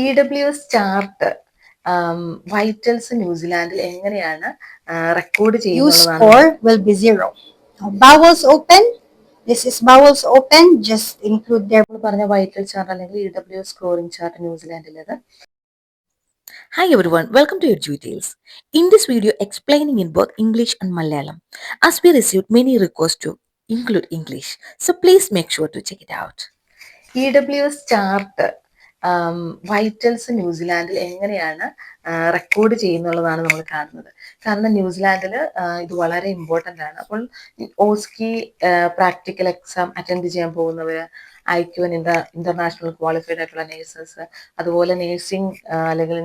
EWS chart vitals ന്യൂസിലാൻഡിൽ എങ്ങനെയാണ് record Use ചെയ്യുന്നുള്ളതാണ് score will be 0. Now, bowels open. This is bowels open. Just include their നമ്മൾ പറഞ്ഞ vital chart അല്ലെങ്കിൽ EWS scoring chart ന്യൂസിലാൻഡിലേത്. Hi everyone, welcome to your details. In this video explaining in both English and Malayalam, as we received many requests to include English, so please make sure to check it out. EWS chart vitals ന്യൂസിലാൻഡിൽ എങ്ങനെയാണ് record ചെയ്യുന്നുള്ളതാണ് നമ്മൾ കാണുന്നത്. കാരണം ന്യൂസിലാൻഡിൽ ഇത് വളരെ important ആണ്. അപ്പോൾ ഓസ്കി practical exam attend ചെയ്യാൻ പോകുന്നവർ, IQ1 ഇന്റർനാഷണൽ ക്വാളിഫൈഡ് ആയിട്ടുള്ള നേഴ്സസ്, അതുപോലെ നേഴ്സിംഗ് അല്ലെങ്കിൽ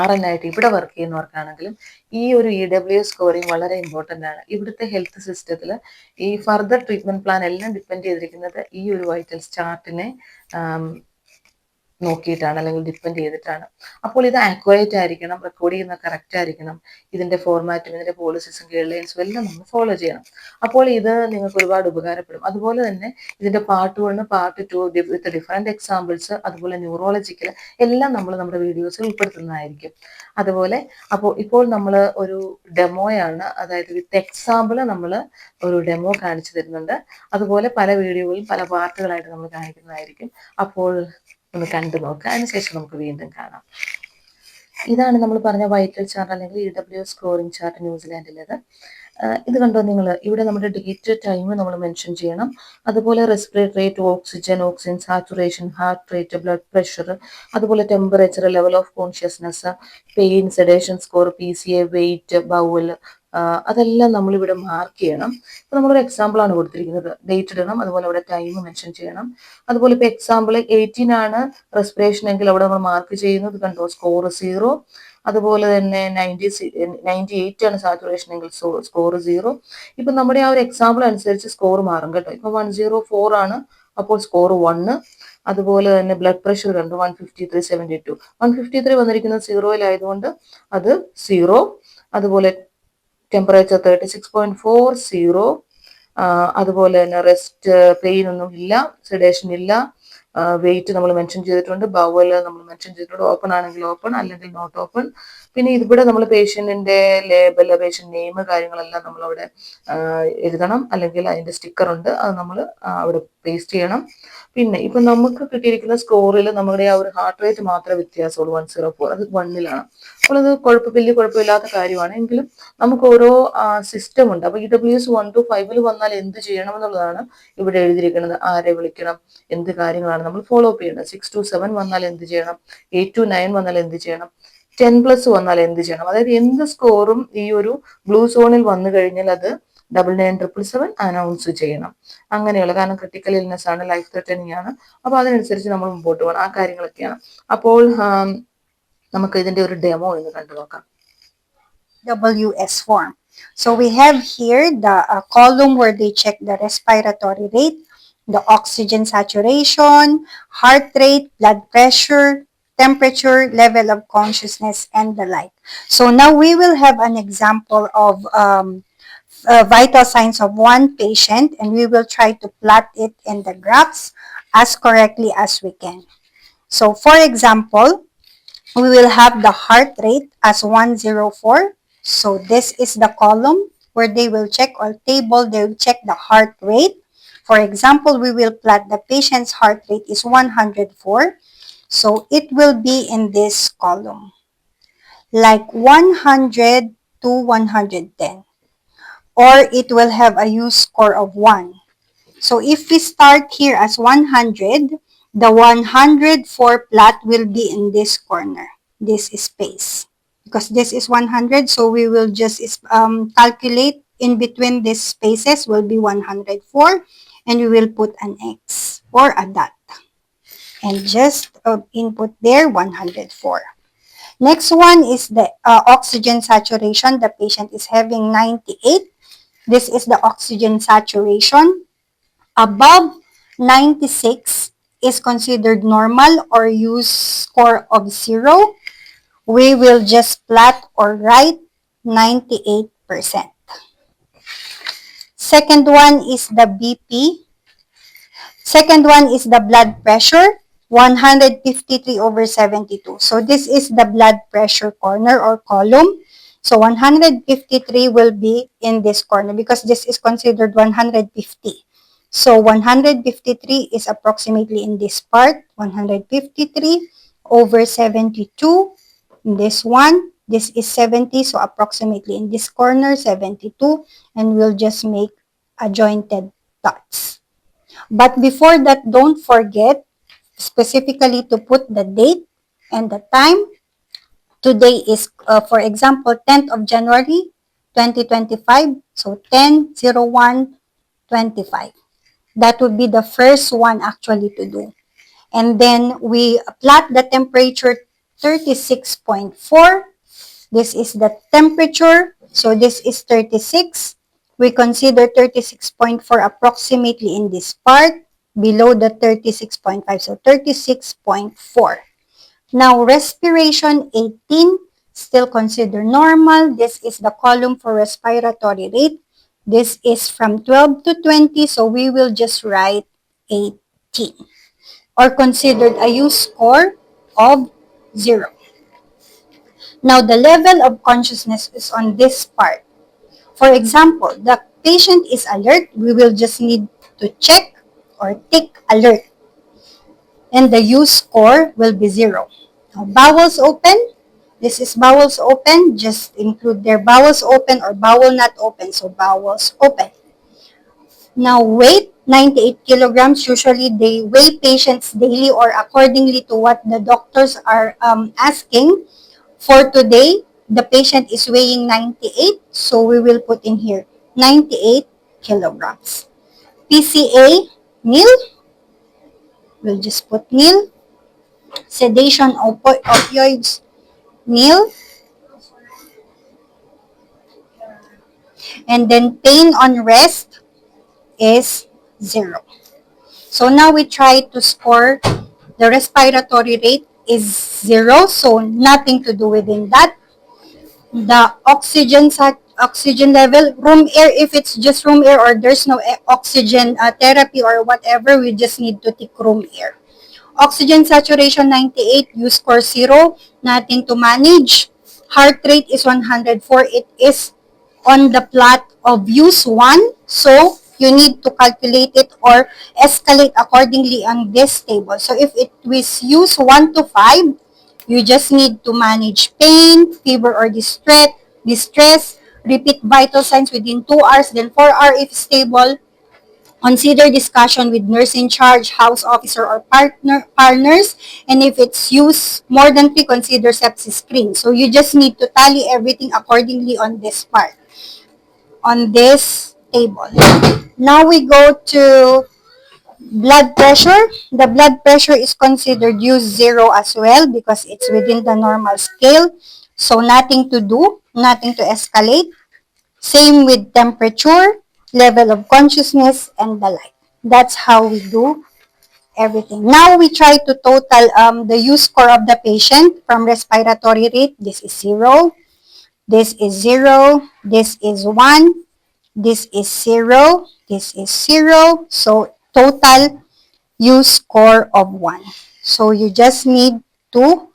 RN ആയിട്ട് ഇവിടെ വർക്ക് ചെയ്യുന്നവർക്കാണെങ്കിലും ഈ ഒരു EWS സ്കോറിംഗ് വളരെ ഇമ്പോർട്ടൻ്റ് ആണ്. ഇവിടുത്തെ ഹെൽത്ത് സിസ്റ്റത്തിൽ ഈ ഫർദർ ട്രീറ്റ്മെന്റ് പ്ലാൻ എല്ലാം ഡിപ്പെൻഡ് ചെയ്തിരിക്കുന്നത് ഈ ഒരു വൈറ്റൽസ് ചാർട്ടിനെ നോക്കിയിട്ടാണ് അല്ലെങ്കിൽ ഡിപ്പെൻഡ് ചെയ്തിട്ടാണ്. അപ്പോൾ ഇത് ആക്യുറേറ്റ് ആയിരിക്കണം, റെക്കോർഡ് ചെയ്യുന്ന കറക്റ്റ് ആയിരിക്കണം, ഇതിന്റെ ഫോർമാറ്റും ഇതിന്റെ പോളിസീസും ഗൈഡ്ലൈൻസും എല്ലാം നമ്മൾ ഫോളോ ചെയ്യണം. അപ്പോൾ ഇത് നിങ്ങൾക്ക് ഒരുപാട് ഉപകാരപ്പെടും. അതുപോലെ തന്നെ ഇതിന്റെ പാർട്ട് 1, പാർട്ട് 2 വിത്ത് ഡിഫറെന്റ് എക്സാമ്പിൾസ്, അതുപോലെ ന്യൂറോളജിക്കൽ എല്ലാം നമ്മൾ നമ്മുടെ വീഡിയോസിൽ ഉൾപ്പെടുത്തുന്നതായിരിക്കും. അതുപോലെ ഇപ്പോൾ നമ്മൾ ഒരു ഡെമോയാണ്, അതായത് വിത്ത് എക്സാമ്പിൾ നമ്മൾ ഒരു ഡെമോ കാണിച്ചു തരുന്നുണ്ട്. അതുപോലെ പല വീഡിയോകളിലും പല പാർട്ടുകളായിട്ട് നമ്മൾ കാണിക്കുന്നതായിരിക്കും. അപ്പോൾ ഒന്ന് കണ്ടു നോക്കുക. അതിനുശേഷം നമുക്ക് വീണ്ടും കാണാം. ഇതാണ് നമ്മൾ പറഞ്ഞ വൈറ്റൽ ചാർട്ട് അല്ലെങ്കിൽ EWS സ്കോറിംഗ് ചാർട്ട് ന്യൂസിലാൻഡിലേത്. ഇത് കണ്ടോ നിങ്ങൾ? ഇവിടെ നമ്മുടെ ഡേറ്റ്, ടൈം നമ്മൾ മെൻഷൻ ചെയ്യണം. അതുപോലെ respiratory rate, oxygen saturation, heart rate, blood pressure, അതുപോലെ temperature, level of consciousness, pain, sedation score, PCA, weight, bowel, അതെല്ലാം നമ്മളിവിടെ മാർക്ക് ചെയ്യണം. ഇപ്പൊ നമ്മളൊരു എക്സാമ്പിൾ ആണ് കൊടുത്തിരിക്കുന്നത്. ഡേറ്റ് ഇടണം, അതുപോലെ അവിടെ ടൈം മെൻഷൻ ചെയ്യണം. അതുപോലെ ഇപ്പൊ എക്സാമ്പിൾ 18 ആണ് റെസ്പിറേഷൻ എങ്കിൽ അവിടെ നമ്മൾ മാർക്ക് ചെയ്യുന്നത് കണ്ടോ, സ്കോർ 0. അതുപോലെ തന്നെ 98 ആണ് സാച്ചുറേഷൻ എങ്കിൽ സ്കോർ 0. ഇപ്പൊ നമ്മുടെ ആ ഒരു എക്സാമ്പിൾ അനുസരിച്ച് സ്കോർ മാറും കേട്ടോ. ഇപ്പൊ 104 ആണ്, അപ്പോൾ സ്കോർ 1. അതുപോലെ തന്നെ ബ്ലഡ് പ്രഷർ കണ്ടു 153/72. 153 വന്നിരിക്കുന്നത് 0-യിലായതുകൊണ്ട് അത് 0. അതുപോലെ ടെമ്പറേച്ചർ 36.40. അതുപോലെ തന്നെ റെസ്റ്റ്, പെയിൻ ഒന്നും ഇല്ല, സെഡേഷൻ ഇല്ല. വെയിറ്റ് നമ്മൾ മെൻഷൻ ചെയ്തിട്ടുണ്ട്, ബവൽ നമ്മൾ മെൻഷൻ ചെയ്തിട്ടുണ്ട്. ഓപ്പൺ ആണെങ്കിൽ ഓപ്പൺ, അല്ലെങ്കിൽ നോട്ട് ഓപ്പൺ. പിന്നെ ഇവിടെ നമ്മൾ പേഷ്യന്റിന്റെ ലേബൽ, പേഷ്യന്റ് നെയിം, കാര്യങ്ങളെല്ലാം നമ്മൾ അവിടെ എഴുതണം, അല്ലെങ്കിൽ അതിന്റെ സ്റ്റിക്കർ ഉണ്ട്, അത് നമ്മൾ അവിടെ പേസ്റ്റ് ചെയ്യണം. പിന്നെ ഇപ്പൊ നമുക്ക് കിട്ടിയിരിക്കുന്ന സ്കോറിൽ നമ്മുടെ ആ ഒരു ഹാർട്ട് റേറ്റ് മാത്രമേ വ്യത്യാസമുള്ളൂ, 104, അത് 1-ലാണ്. അപ്പോൾ അത് വലിയ കുഴപ്പമില്ലാത്ത കാര്യമാണ്. എങ്കിലും നമുക്ക് ഓരോ സിസ്റ്റം ഉണ്ട്. അപ്പൊ EWS 1 to 5 വന്നാൽ എന്ത് ചെയ്യണം എന്നുള്ളതാണ് ഇവിടെ എഴുതിയിരിക്കുന്നത്. ആരെ വിളിക്കണം, എന്ത് കാര്യങ്ങളാണ് നമ്മൾ ഫോളോ അപ്പ് ചെയ്യേണ്ടത്. 6 to 7 വന്നാൽ എന്ത് ചെയ്യണം, 8 to 9 വന്നാൽ എന്ത് ചെയ്യണം, 10+ വന്നാൽ എന്ത് ചെയ്യണം. അതായത് എന്ത് സ്കോറും ഈ ഒരു ബ്ലൂ സോണിൽ വന്നു കഴിഞ്ഞാൽ അത് 999777 അനൗൺസ് ചെയ്യണം. അങ്ങനെയുള്ള, കാരണം ക്രിട്ടിക്കൽ ഇൽനെസ് ആണ്, ലൈഫ് ത്രെറ്റനിങ് ആണ്. അപ്പൊ അതിനനുസരിച്ച് നമ്മൾ മുമ്പോട്ട് പോകണം. ആ കാര്യങ്ങളൊക്കെയാണ്. അപ്പോൾ നമുക്ക് ഇതിന്റെ ഒരു ഡെമോ ഒന്ന് കണ്ടു നോക്കാം. WS form. So we have here the column where they check the respiratory rate, the oxygen saturation, heart rate, blood pressure, temperature, level of consciousness, and the like. So now we will have an example of vital signs of one patient, and we will try to plot it in the graphs as correctly as we can. So for example, we will have the heart rate as 104. So this is the column where they will check, or table, they will check the heart rate. For example, we will plot the patient's heart rate is 104. So it will be in this column, like 100 to 110. Or it will have a use score of 1. So if we start here as 100, the 104 plot will be in this corner, this space. Because this is 100, so we will just calculate in between these spaces will be 104, and we will put an X or a dot. And just input there 104. Next one is the oxygen saturation. The patient is having 98. This is the oxygen saturation. Above 96 is considered normal or use score of 0. We will just plot or write 98%. Second one is the BP. Second one is the blood pressure. 153/72. So this is the blood pressure corner or column. So 153 will be in this corner because this is considered 150. So 153 is approximately in this part, 153/72. In this one, this is 70, so approximately in this corner, 72, and we'll just make a jointed dots. But before that, don't forget specifically to put the date and the time. Today is, for example, 10th of January, 2025. So 10/01/25. That would be the first one actually to do. And then we plot the temperature 36.4. This is the temperature. So this is 36. We consider 36.4 approximately in this part below the 36.5. So 36.4. Now respiration 18, still consider normal. This is the column for respiratory rate. This is from 12 to 20, so we will just write 18 or considered a use score of 0. Now the level of consciousness is on this part. For example, the patient is alert, we will just need to check or tick alert. And the use score will be 0. Now, bowels open. This is bowels open. Just include their bowels open or bowel not open. So bowels open. Now weight, 98 kilograms. Usually they weigh patients daily or accordingly to what the doctors are asking. For today, the patient is weighing 98. So we will put in here 98 kilograms. PCA, nil. We'll just put nil. Sedation, opioids, nil. And then pain on rest is 0. So now we try to score the respiratory rate is 0, so nothing to do within that. The oxygen level, room air, if it's just room air or there's no oxygen therapy or whatever, we just need to tick room air. Oxygen saturation 98, you score 0, nothing to manage. Heart rate is 104. It is on the plot of use 1. So you need to calculate it or escalate accordingly on this table. So if it was use 1 to 5, you just need to manage pain, fever or distress, repeat vital signs within 2 hours, then 4 hours if stable. Consider discussion with nurse in charge, house officer, or partners. And if it's used more than 3, consider sepsis screen. So you just need to tally everything accordingly on this part, on this table. Now we go to blood pressure. The blood pressure is considered use 0 as well because it's within the normal scale. So nothing to do, nothing to escalate. Same with temperature, level of consciousness, and the like. That's how we do everything. Now we try to total the use score of the patient from respiratory rate. This is 0. This is 0. This is 1. This is 0. This is 0. So total use score of 1. So you just need to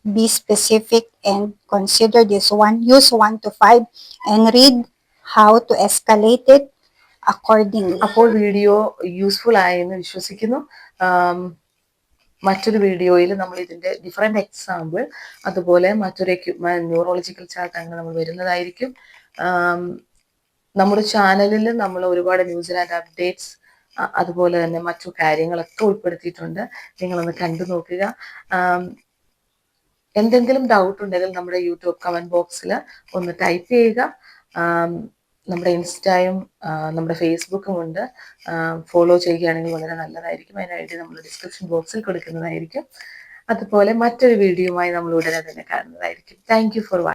be specific and consider this one. Use 1 to 5 and read how to escalate it accordingly. അപ്പോൾ video useful ആയെന്ന് വിശ്വസിക്കുന്നു. മറ്റൊരു വീഡിയോയിൽ നമ്മൾ ഇതിന്റെ different example അതുപോലെ മറ്റൊരു neurological chart അങ്ങനെ നമ്മൾ വരുന്നതായിരിക്കും. നമ്മുടെ ചാനലിൽ നമ്മൾ ഒരുപാട് ന്യൂസിലാൻഡ് അപ്ഡേറ്റ്സ് അതുപോലെ തന്നെ മറ്റു കാര്യങ്ങളൊക്കെ ഉൾപ്പെടുത്തിയിട്ടുണ്ട്. നിങ്ങളൊന്ന് കണ്ടു നോക്കുക. എന്തെങ്കിലും ഡൗട്ട് ഉണ്ടെങ്കിൽ നമ്മുടെ യൂട്യൂബ് കമന്റ് ബോക്സിൽ ഒന്ന് ടൈപ്പ് ചെയ്യുക. നമ്മുടെ ഇൻസ്റ്റയും നമ്മുടെ ഫേസ്ബുക്കും ഉണ്ട്. ഫോളോ ചെയ്യുകയാണെങ്കിൽ വളരെ നല്ലതായിരിക്കും. അതിന് ഐഡി നമ്മൾ ഡിസ്ക്രിപ്ഷൻ ബോക്സിൽ കൊടുക്കുന്നതായിരിക്കും. അതുപോലെ മറ്റൊരു വീഡിയോയുമായി നമ്മൾ ഉടനെ തന്നെ കാണുന്നതായിരിക്കും. Thank you for watching.